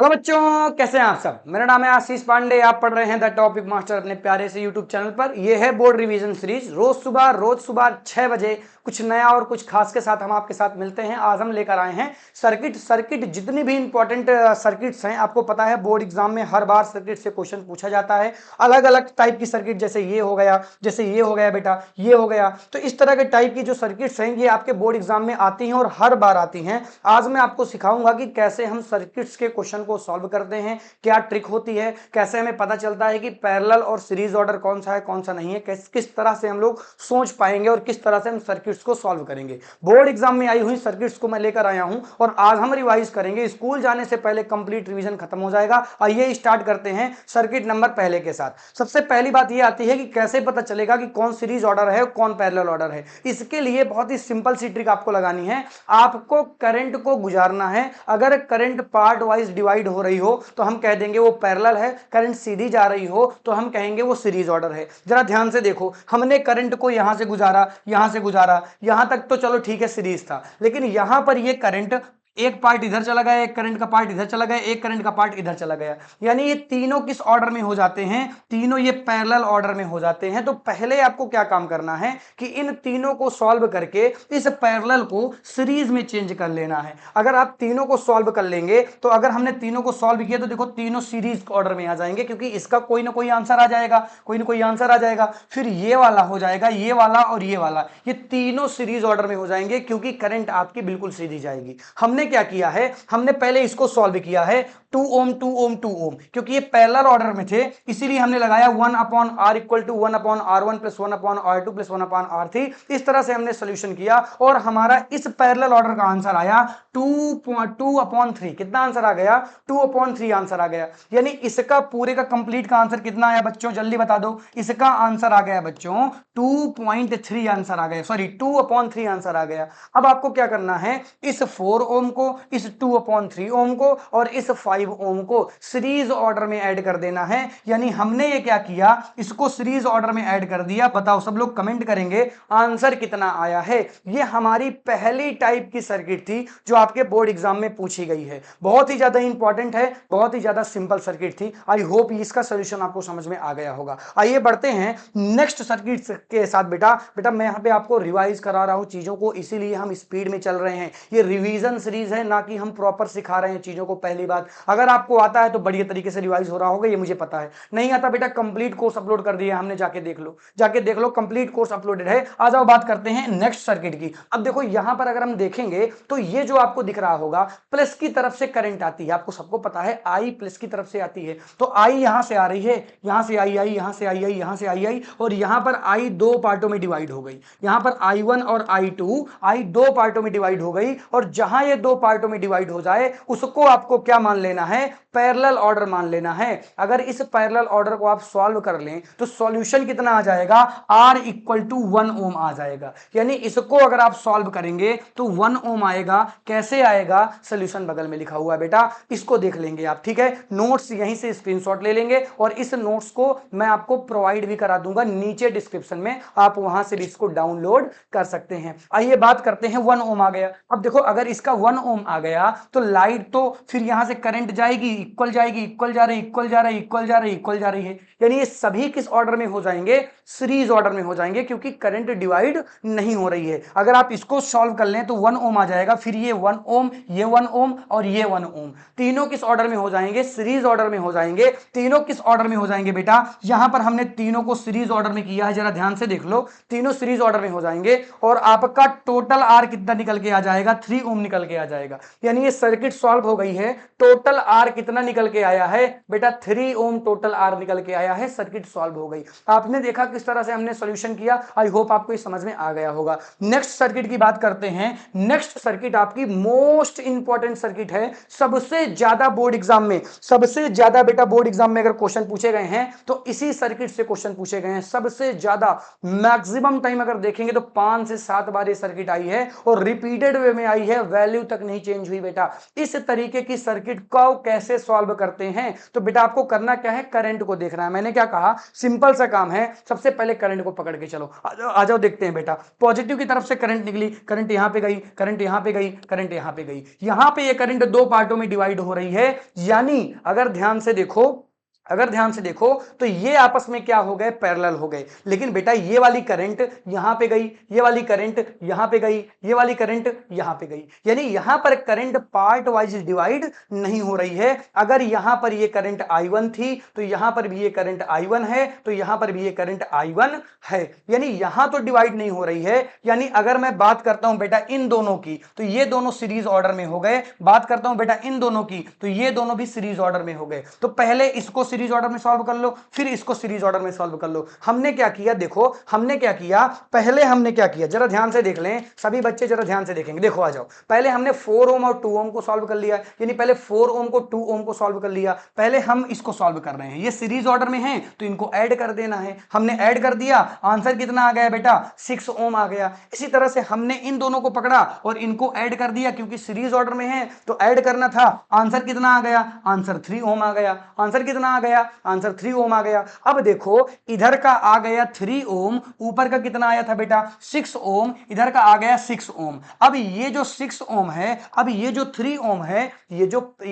Hello बच्चों, कैसे हैं आप सब। मेरा नाम है आशीष पांडे। आप पढ़ रहे हैं द टॉपिक मास्टर अपने प्यारे से यूट्यूब चैनल पर। यह है बोर्ड रिवीजन सीरीज। रोज सुबह 6 बजे कुछ नया और कुछ खास के साथ हम आपके साथ मिलते हैं। आज हम लेकर आए हैं सर्किट जितनी भी इंपॉर्टेंट सर्किट्स हैं। आपको पता है बोर्ड एग्जाम में हर बार सर्किट से क्वेश्चन पूछा जाता है। अलग अलग टाइप की सर्किट, जैसे ये हो गया, जैसे ये हो गया बेटा, ये हो गया। तो इस तरह के टाइप की जो सर्किट्स हैं ये आपके बोर्ड एग्जाम में आती हैं और हर बार आती हैं। आज मैं आपको सिखाऊंगा कि कैसे हम सर्किट्स के क्वेश्चन को सॉल्व करते हैं, क्या ट्रिक होती है, कैसे हमें पता चलता है कि पैरेलल और सीरीज ऑर्डर कौन सा है कौन सा नहीं है, किस तरह से हम लोग सोच पाएंगे और किस तरह से हम सर्किट्स को सॉल्व करेंगे। बोर्ड एग्जाम में आई हुई सर्किट्स को मैं लेकर आया हूं और आज हम रिवाइज करेंगे। स्कूल जाने से पहले कंप्लीट रिवीजन खत्म हो जाएगा। आइए स्टार्ट करते हैं सर्किट नंबर पहले के साथ। सबसे पहली बात यह आती है कि कैसे पता चलेगा कि कौन सीरीज ऑर्डर है कौन पैरेलल ऑर्डर है। इसके लिए बहुत ही सिंपल सी ट्रिक आपको लगानी है। आपको करंट को गुजारना है। अगर करंट पार्ट वाइज डिवाइड हो रही हो तो हम कह देंगे वो पैरेलल है। करंट सीधी जा रही हो तो हम कहेंगे वो सीरीज ऑर्डर है। जरा ध्यान से देखो, हमने करंट को यहां से गुजारा, यहां से गुजारा, यहां तक तो चलो ठीक है सीरीज था, लेकिन यहां पर ये करंट एक पार्ट इधर चला गया, एक करंट का पार्ट इधर चला गया, एक करंट का पार्ट इधर चला गया। यानी ये तीनों किस ऑर्डर में हो जाते हैं? तीनों ये पैरेलल ऑर्डर में हो जाते हैं। तो पहले आपको क्या काम करना है कि इन तीनों को सॉल्व करके इस पैरेलल को सीरीज में चेंज कर लेना है। अगर आप तीनों को सॉल्व कर लेंगे तो अगर हमने तीनों को सॉल्व किया तो देखो तीनों सीरीज ऑर्डर में आ जाएंगे, क्योंकि इसका कोई ना कोई आंसर आ जाएगा, कोई ना कोई आंसर आ जाएगा। फिर ये वाला हो जाएगा, ये वाला और ये वाला, ये तीनों सीरीज ऑर्डर में हो जाएंगे, क्योंकि करंट आपकी बिल्कुल सीधी जाएगी। हमने क्या किया है, हमने पहले इसको सॉल्व किया है 2 ओम 2 ओम 2 ओम, क्योंकि ये पैरेलल ऑर्डर में थे, इसीलिए हमने लगाया 1 upon R equal to 1 upon R1 plus 1 upon R2 plus 1 upon R3। इस तरह से हमने सोल्यूशन किया और हमारा इस पैरेलल ऑर्डर का आंसर आया 2 अपॉन 3। कितना आंसर आ गया? 2 अपॉन 3 आंसर आ गया। यानी इसका पूरे का कंप्लीट का आंसर कितना आया बच्चों, जल्दी बता दो। इसका आंसर आ गया बच्चों 2.3 आंसर आ गया, सॉरी 2 अपॉन 3 आंसर आ गया। अब आपको क्या करना है, इस 4 ओम को, इस 2 अपॉन 3 ओम को और इस 5 ओम को सीरीज ऑर्डर में ऐड कर देना है। यानी हमने ये क्या किया, इसको सीरीज ऑर्डर में ऐड कर दिया। बताओ, सब लोग कमेंट करेंगे आंसर कितना आया है। ये हमारी पहली टाइप की सर्किट थी जो आपके बोर्ड एग्जाम में पूछी गई है। बहुत ही ज्यादा इंपॉर्टेंट है, बहुत ही ज्यादा सिंपल सर्किट थी। आई होप इसका सोल्यूशन आपको समझ में आ गया होगा। आइए बढ़ते हैं नेक्स्ट सर्किट के साथ। बेटा मैं यहां पे आपको रिवाइज करा रहा हूं चीजों को, इसीलिए हम स्पीड में चल रहे हैं। ये रिवीजन सीरीज है, ना कि हम प्रॉपर सिखा रहे हैं चीजों को। पहली बात, अगर आपको आता है तो बढ़िया तरीके से रिवाइज हो रहा होगा, ये मुझे पता है। नहीं आता बेटा, कंप्लीट कोर्स अपलोड कर दिया हमने, जाके देख लो, जाके देख लो, कंप्लीट कोर्स अपलोडेड है। आ जाओ बात करते हैं नेक्स्ट सर्किट की। अब देखो यहां पर अगर हम देखेंगे तो ये जो आपको दिख रहा होगा प्लस की तरफ से करंट आती है। आपको सबको पता है आई प्लस की तरफ से आती है। तो आई यहां से आ रही है, यहां से आई, यहां से आई, यहां से आई, और यहां पर आई दो पार्टों में डिवाइड हो गई। यहां पर I1 और I2, आई दो पार्टों में डिवाइड हो गई। और जहां ये दो पार्टों में डिवाइड हो जाए उसको आपको क्या मान लेना है? पैरेलल ऑर्डर मान लेना है। अगर इस पैरेलल ऑर्डर को आप सॉल्व कर लें तो सॉल्यूशन कितना आ जाएगा? R इक्वल टू 1 ओम आ जाएगा। यानी इसको अगर आप सॉल्व करेंगे तो 1 ओम आएगा। कैसे आएगा? सॉल्यूशन बगल में लिखा हुआ है बेटा, इसको देख लेंगे आप, ठीक है। नोट्स यहीं से स्क्रीनशॉट ले लेंगे और इस नोट्स को मैं आपको प्रोवाइड भी करा दूंगा नीचे डिस्क्रिप्शन में, आप वहां से भी इसको डाउनलोड कर सकते हैं। आइए बात करते हैं, 1 ओम आ गया। अब देखो अगर इसका 1 ओम आ गया तो लाइट तो फिर यहां से करंट जाएगी, इक्वल जाएगी, इक्वल जा रही, इक्वल जा रही, इक्वल जा रही, इक्वल जा रही है। यानी ये सभी किस ऑर्डर में हो जाएंगे? सीरीज ऑर्डर में हो जाएंगे, क्योंकि करंट डिवाइड नहीं हो रही है। अगर आप इसको सॉल्व कर लें तो 1 ओम आ जाएगा, फिर ये 1 ओम, ये 1 ओम और ये 1 ओम, तीनों किस ऑर्डर में हो जाएंगे? सीरीज ऑर्डर में हो जाएंगे। तीनों किस ऑर्डर में हो जाएंगे बेटा? यहां पर हमने तीनों को सीरीज ऑर्डर में किया है, जरा ध्यान से देख लो, तीनों सीरीज ऑर्डर में हो जाएंगे। और आपका टोटल आर कितना निकल के आ जाएगा? 3 ओम निकल के आ जाएगा। यानी ये सर्किट सॉल्व हो गई है। टोटल आर कितना निकल के आया है बेटा? 3 ओम टोटल आर निकल के आया है। सर्किट सॉल्व हो गई। आपने देखा किस तरह से हमने सॉल्यूशन किया। आई होप आपको ये समझ में आ गया होगा। नेक्स्ट सर्किट की बात करते हैं। नेक्स्ट सर्किट आपकी मोस्ट इंपॉर्टेंट सर्किट है। सबसे ज्यादा बोर्ड एग्जाम में, सबसे ज्यादा बेटा बोर्ड एग्जाम में अगर क्वेश्चन पूछे गए हैं तो इसी सर्किट से क्वेश्चन पूछे गए हैं। सबसे ज्यादा मैक्सिमम टाइम अगर देखेंगे तो 5 से 7 बार ये सर्किट आई है और रिपीटेड वे में आई है, वैल्यू तक नहीं चेंज हुई बेटा। इस तरीके की सर्किट को कैसे सॉल्व करते हैं, तो बेटा आपको करना क्या है, करंट को देखना है। मैंने क्या कहा, सिंपल सा काम है, सबसे पहले करंट को पकड़ के चलो, आ जाओ देखते हैं बेटा। पॉजिटिव की तरफ से करंट निकली, करंट यहां पे गई, करंट यहां पे गई, करंट यहां पे गई, यहां पे ये करंट दो पार्टों में डिवाइड हो रही है। यानी अगर ध्यान से देखो, अगर ध्यान से देखो तो ये आपस में क्या हो गए, पैरेलल हो गए। लेकिन बेटा ये वाली करंट यहां पे गई, ये वाली करंट यहां पे गई, ये वाली करंट यहां पे गई, यानी यहां पर करंट पार्ट वाइज डिवाइड नहीं हो रही है। अगर यहां पर ये करंट I1 थी तो यहां पर भी ये करंट I1 है, तो यहां पर भी ये करंट I1 है, यानी यहां तो डिवाइड नहीं हो रही है। यानी अगर मैं बात करता हूं बेटा इन दोनों की, तो ये दोनों सीरीज ऑर्डर में हो गए। बात करता हूं बेटा इन दोनों की, तो ये दोनों भी सीरीज ऑर्डर में हो गए। तो पहले इसको सीरीज ऑर्डर में सॉल्व कर लो, फिर इसको सीरीज ऑर्डर में सॉल्व कर लो। हमने क्या किया, देखो हमने क्या किया, पहले हमने क्या किया, जरा ध्यान से देख लें सभी बच्चे, जरा ध्यान से देखेंगे। देखो आ जाओ, पहले हमने 4 ओम और 2 ओम को सॉल्व कर लिया, यानी पहले 4 ओम को 2 ओम को सॉल्व कर लिया। पहले हम इसको सॉल्व कर रहे हैं, ये सीरीज ऑर्डर में है तो इनको ऐड कर देना है। हमने ऐड कर दिया, आंसर कितना आ गया बेटा, 6 ओम आ गया। इसी तरह से हमने इन दोनों को पकड़ा और इनको ऐड कर दिया, क्योंकि सीरीज ऑर्डर में है तो ऐड करना था। आंसर कितना आ गया, आंसर 3 ओम आ गया। आंसर कितना आ गया, आंसर 3 ओम आ गया। अब देखो इधर का आ गया 3 ओम, ऊपर का कितना आया था बेटा, 6 ओम, इधर का आ गया 6 ओम। अब ये जो 6 ओम है, अब ये जो 3 ओम है, ये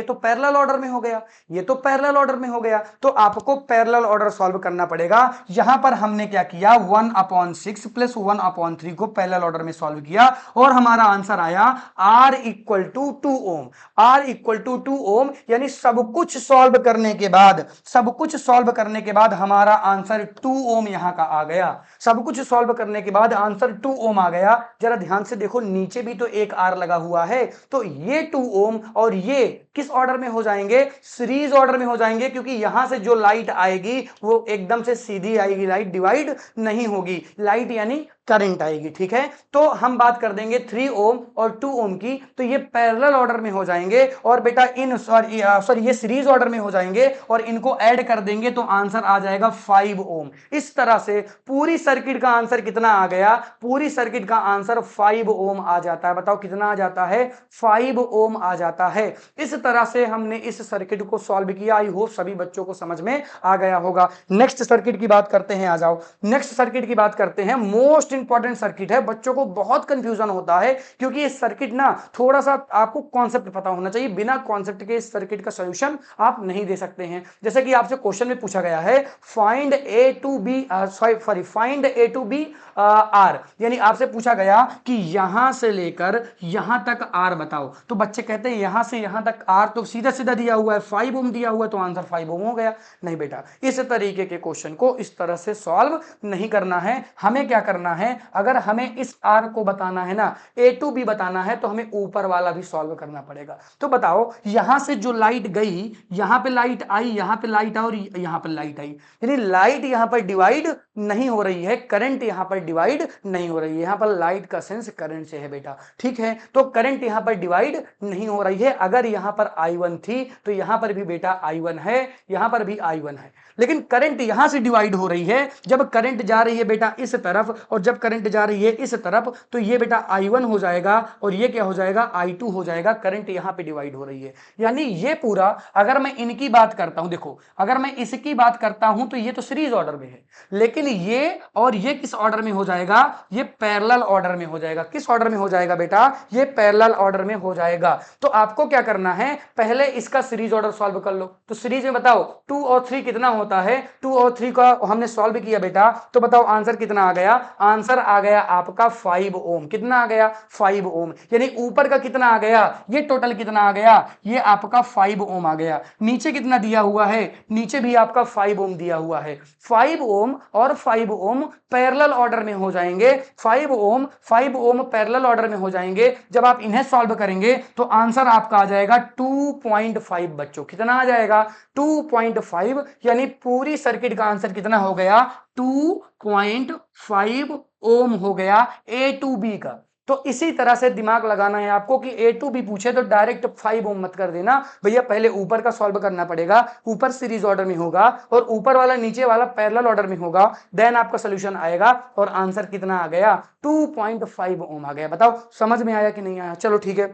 तो पैरेलल ऑर्डर में हो गया, ये तो पैरेलल ऑर्डर में हो गया। तो आपको पैरेलल ऑर्डर सॉल्व करना पड़ेगा। यहां पर हमने क्या किया, 1/6 प्लस 1/3 को पैरेलल ऑर्डर में सॉल्व किया और हमारा आंसर आया R equal to 2 ohm. R equal to 2 ohm, यानी सब कुछ सॉल्व करने के बाद, सब कुछ सॉल्व करने के बाद हमारा आंसर 2 ओम यहां का आ गया। सब कुछ सॉल्व करने के बाद आंसर 2 ओम आ गया। जरा ध्यान से देखो, नीचे भी तो एक R लगा हुआ है, तो ये 2 ओम और ये किस ऑर्डर में हो जाएंगे, सीरीज ऑर्डर में हो जाएंगे, क्योंकि यहां से जो लाइट आएगी वो एकदम से सीधी आएगी, लाइट डिवाइड नहीं होगी, लाइट यानी करंट आएगी। ठीक है, तो हम बात कर देंगे 3 ओम और 2 ओम की, तो ये पैरेलल ऑर्डर में हो जाएंगे और बेटा इन सॉरी ये सीरीज ऑर्डर में हो जाएंगे और इनको ऐड कर देंगे तो आंसर आ जाएगा 5 ओम। इस तरह से पूरी सर्किट का आंसर कितना आ गया, पूरी सर्किट का आंसर 5 ओम आ जाता है। बताओ कितना आ जाता है, 5 ओम आ जाता है। इस तरह से हमने इस सर्किट को सॉल्व किया। आई होप सभी बच्चों को समझ में आ गया होगा। नेक्स्ट सर्किट की बात करते हैं, आ जाओ नेक्स्ट सर्किट की बात करते हैं। मोस्ट इंपॉर्टेंट सर्किट है, बच्चों को बहुत कंफ्यूजन होता है क्योंकि ये सर्किट ना थोड़ा सा आपको कॉन्सेप्ट पता होना चाहिए, बिना कॉन्सेप्ट के इस सर्किट का सॉल्यूशन आप नहीं दे सकते हैं। जैसे कि आपसे क्वेश्चन में पूछा गया है find A to B sorry find A to B R, यानी आपसे पूछा गया कि यहां से लेकर यहां तक आर बताओ, तो बच्चे कहते हैं यहां से यहां तक आर तो सीधा सीधा दिया हुआ है, 5 ओम दिया हुआ है, तो आंसर 5 ओम हो गया। नहीं बेटा, इस तरीके के क्वेश्चन को इस तरह से सॉल्व नहीं करना है। हमें क्या करना है, अगर हमें इस आर को बताना है ना, ए टू बी बताना है, तो हमें ऊपर वाला भी सॉल्व करना पड़ेगा। तो बताओ यहां से जो लाइट गई, यहां पे लाइट आई, यहां पे लाइट आई और यहां पे लाइट आई, यानी लाइट यहां पर डिवाइड नहीं हो रही है, करंट यहां पर डिवाइड नहीं हो रही है। यहां पर लाइट का सेंस करंट से है बेटा। ठीक है, तो करंट यहां पर डिवाइड नहीं हो रही है। अगर यहां पर I1 थी तो यहां पर भी बेटा I1 है, यहां पर भी I1 है, लेकिन करंट यहां से डिवाइड हो रही है। जब करंट जा रही है बेटा इस तरफ और जब करंट जा रही है इस तरफ, तो ये बेटा I1 हो जाएगा और ये क्या हो जाएगा, I2 हो जाएगा। करंट यहां पे डिवाइड हो रही है, यानी ये पूरा, अगर मैं इनकी बात करता हूं, देखो अगर मैं इसकी बात करता हूं तो ये तो सीरीज ऑर्डर में है, लेकिन ये और ये किस ऑर्डर में हो जाएगा, ये पैरेलल ऑर्डर में हो जाएगा। किस ऑर्डर में हो जाएगा बेटा, ये पैरेलल ऑर्डर में हो जाएगा। तो आपको क्या करना है, पहले इसका सीरीज ऑर्डर सॉल्व कर लो। तो सीरीज में बताओ 2 और 3 कितना होता है, 2 और 3 का हमने सॉल्व किया बेटा, तो बताओ आंसर कितना आ गया, आंसर आ गया आपका 5 ओम। कितना आ गया, 5 ओम, यानी ऊपर का कितना आ गया, ये टोटल कितना आ गया, ये आपका 5 ओम आ गया। नीचे कितना दिया हुआ है, नीचे भी आपका 5 ओम दिया हुआ है। 5 ओम और 5 ओम पैरेलल ऑर्डर में हो जाएंगे, 5 ओम पैरेलल ऑर्डर में हो जाएंगे। जब आप इन्हें सॉल्व करेंगे तो आंसर आपका आ जाएगा 2.5। बच्चों कितना आ जाएगा, 2.5, यानी पूरी सर्किट का आंसर कितना हो गया, 2.5 ओम हो गया ए टू बी का। तो इसी तरह से दिमाग लगाना है आपको कि ए टू बी पूछे तो डायरेक्ट 5 ओम मत कर देना भैया, पहले ऊपर का सॉल्व करना पड़ेगा। ऊपर सीरीज ऑर्डर में होगा और ऊपर वाला नीचे वाला पैरेलल ऑर्डर में होगा, देन आपका सोल्यूशन आएगा और आंसर कितना आ गया, 2.5 ओम आ गया। बताओ समझ में आया कि नहीं आया, चलो ठीक है।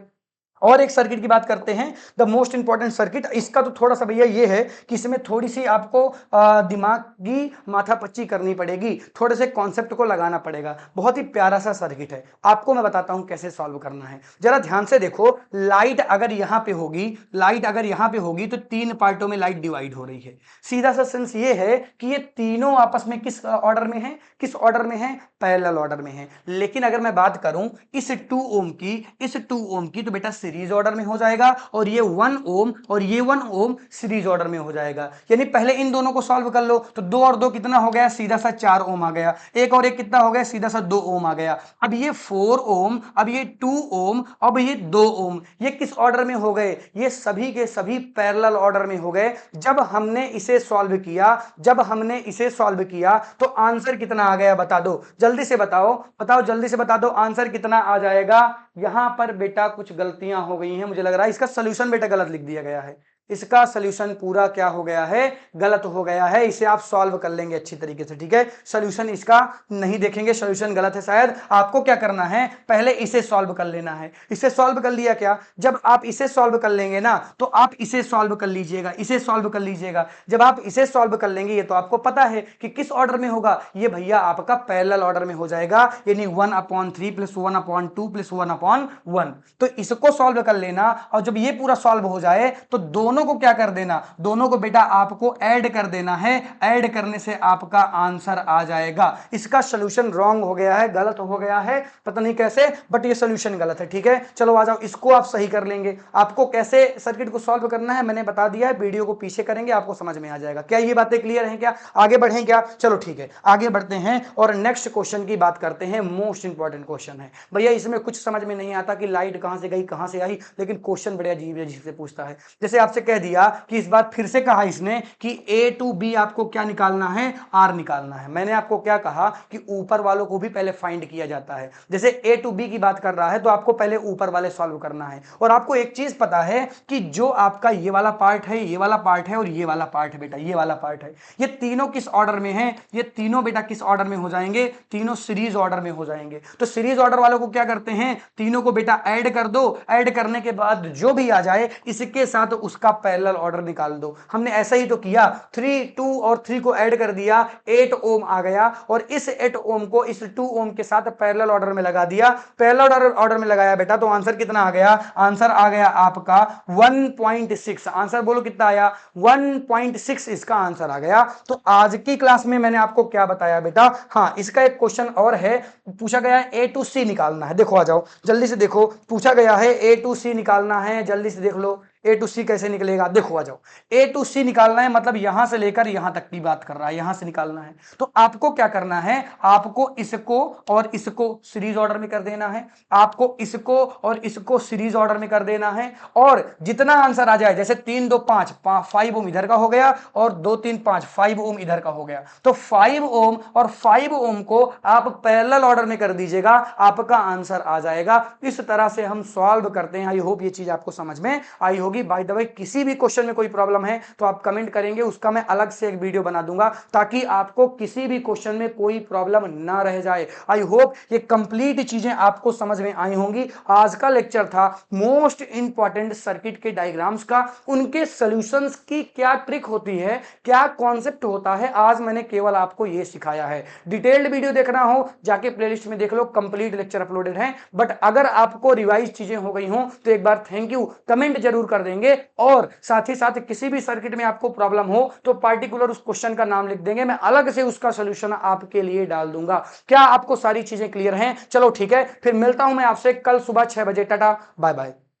और एक सर्किट की बात करते हैं, द मोस्ट इंपॉर्टेंट सर्किट। इसका तो थोड़ा सा भैया ये है कि इसमें थोड़ी सी आपको दिमागी माथापच्ची करनी पड़ेगी, थोड़े से कॉन्सेप्ट को लगाना पड़ेगा। बहुत ही प्यारा सा सर्किट है, आपको मैं बताता हूं कैसे सॉल्व करना है। जरा ध्यान से देखो, लाइट अगर यहां पे होगी, लाइट अगर यहां पे होगी तो तीन पार्टों में लाइट डिवाइड हो रही है। सीधा सा सेंस ये है कि ये तीनों आपस में किस ऑर्डर में है, किस ऑर्डर में है, पैरेलल ऑर्डर में है। लेकिन अगर मैं बात करूं इस 2 ओम की, इस 2 ओम की, तो बेटा सीरीज ऑर्डर में हो जाएगा, और ये 1 ओम और ये 1 ओम सीरीज ऑर्डर में हो जाएगा। यानी पहले इन दोनों को सॉल्व कर लो, तो 2 और 2 कितना हो गया, सीधा सा 4 ओम आ गया। एक और एक कितना हो गया, सीधा सा 2 ओम आ गया। अब ये 4 ओम, अब ये 2 ओम, अब ये 2 ओम, ये किस ऑर्डर में हो गए, ये सभी के सभी पैरेलल ऑर्डर में हो गए। जब हमने इसे सॉल्व किया, जब हमने इसे सॉल्व किया तो आंसर कितना आ गया बता दो, जल्दी से बताओ, बताओ जल्दी से बता दो, आंसर कितना आ जाएगा। यहां पर बेटा कुछ गलतियां हो गई हैं, मुझे लग रहा है इसका सॉल्यूशन बेटा गलत लिख दिया गया है। इसका सॉल्यूशन पूरा क्या हो गया है, गलत हो गया है। इसे आप सॉल्व कर लेंगे अच्छी तरीके से, ठीक है। सॉल्यूशन इसका नहीं देखेंगे, सॉल्यूशन गलत है शायद। आपको क्या करना है, पहले इसे सॉल्व कर लेना है। इसे सॉल्व कर लिया क्या, जब आप इसे सॉल्व कर लेंगे ना तो आप इसे सॉल्व कर लीजिएगा, इसे सॉल्व कर लीजिएगा। जब आप इसे सॉल्व कर लेंगे, ये तो आपको पता है कि किस ऑर्डर में होगा, ये भैया आपका पैरेलल ऑर्डर में हो जाएगा, यानी 1/3 प्लस 1/2 प्लस 1/1। तो इसको सॉल्व कर लेना, और जब ये पूरा सॉल्व हो जाए तो दोनों को क्या कर देना, दोनों को बेटा आपको ऐड कर देना है। ऐड करने से आपका आंसर आ जाएगा। इसका सॉल्यूशन रॉन्ग हो गया है, गलत हो गया है, पता नहीं कैसे, बट ये सॉल्यूशन गलत है, ठीक है। चलो आ जाओ, इसको आप सही कर लेंगे। आपको कैसे सर्किट को सॉल्व करना है मैंने बता दिया है, वीडियो को पीछे करेंगे आपको समझ में आ जाएगा। क्या ये बातें क्लियर हैं, क्या आगे बढ़ें क्या, चलो ठीक है आगे बढ़ते हैं और नेक्स्ट क्वेश्चन की बात करते हैं। मोस्ट इंपॉर्टेंट क्वेश्चन है भैया, इसमें कुछ समझ में नहीं आता कि लाइट कहां से गई कहां से आई, लेकिन क्वेश्चन बड़े अजीब अजीब से पूछता है। जैसे आपसे कह दिया कि इस बार फिर से कहा इसने कि ए टू बी आपको क्या निकालना है, आर निकालना है। मैंने आपको क्या कहा कि ऊपर वालों को भी पहले फाइंड किया जाता है। जैसे ए टू बी की बात कर रहा है तो आपको पहले ऊपर वाले सॉल्व करना है। और आपको एक चीज पता है कि जो आपका ये वाला पार्ट है, ये वाला पार्ट है और ये वाला पार्ट है बेटा, ये वाला पार्ट है, ये तीनों किस ऑर्डर में है, ये तीनों बेटा किस ऑर्डर में हो जाएंगे, तीनों सीरीज ऑर्डर में हो जाएंगे। तो सीरीज ऑर्डर वालों को क्या करते हैं, तीनों को बेटा ऐड कर दो। ऐड करने के बाद जो भी आ जाए इसके साथ उसका पैरेलल ऑर्डर निकाल दो। हमने ऐसा ही तो किया, 3 2 और 3 को ऐड कर दिया, 8 ओम आ गया, और इस 8 ओम को इस 2 ओम के साथ पैरेलल ऑर्डर में लगा दिया। पैरेलल ऑर्डर में लगाया बेटा तो आंसर कितना आ गया, आंसर आ गया आपका 1.6। आंसर बोलो कितना आया, 1.6 इसका आंसर आ गया। तो आज की क्लास में मैंने आपको क्या बताया बेटा, हाँ इसका एक क्वेश्चन और है, पूछा गया है ए टू सी निकालना है। देखो आ जाओ जल्दी से, देखो पूछा गया है ए टू सी निकालना है, जल्दी से देख लो ए टू सी कैसे निकलेगा। देखो आ जाओ, ए टू सी निकालना है मतलब यहां से लेकर यहां तक की बात कर रहा है, यहां से निकालना है। तो आपको क्या करना है, आपको इसको और इसको सीरीज ऑर्डर में कर देना है, आपको इसको और इसको सीरीज ऑर्डर में कर देना है। और जितना आंसर आ जाए, जैसे 3 2 5 5 ओम इधर का हो गया, और 2 3 5 5 ओम इधर का हो गया, तो 5 ओम और 5 ओम को आप पैरेलल ऑर्डर में कर दीजिएगा, आपका आंसर आ जाएगा। इस तरह से हम सॉल्व करते हैं। आई होप ये चीज आपको समझ में आई होगी। बाय द वे किसी भी क्वेश्चन में कोई प्रॉब्लम है तो आप कमेंट करेंगे, उसका मैं अलग से एक वीडियो बना दूंगा, ताकि आपको किसी भी क्वेश्चन में कोई प्रॉब्लम ना रह जाए। आई होप ये कंप्लीट चीजें आपको समझ में आई होंगी। आज का लेक्चर था मोस्ट इंपॉर्टेंट सर्किट के डायग्राम्स का, उनके सॉल्यूशंस की क्या ट्रिक होती है, क्या कॉन्सेप्ट होता है, आज मैंने केवल आपको ये सिखाया है। डिटेल्ड वीडियो देखना हो जाके प्लेलिस्ट में देख लो, कंप्लीट लेक्चर अपलोडेड है। बट अगर आपको रिवाइज चीजें हो गई हो तो एक बार थैंक यू कमेंट जरूर कर देंगे, और साथ ही साथ किसी भी सर्किट में आपको प्रॉब्लम हो तो पार्टिकुलर उस क्वेश्चन का नाम लिख देंगे, मैं अलग से उसका सॉल्यूशन आपके लिए डाल दूंगा। क्या आपको सारी चीजें क्लियर हैं? चलो ठीक है, फिर मिलता हूं मैं आपसे कल सुबह 6 बजे। Ta ta bye bye.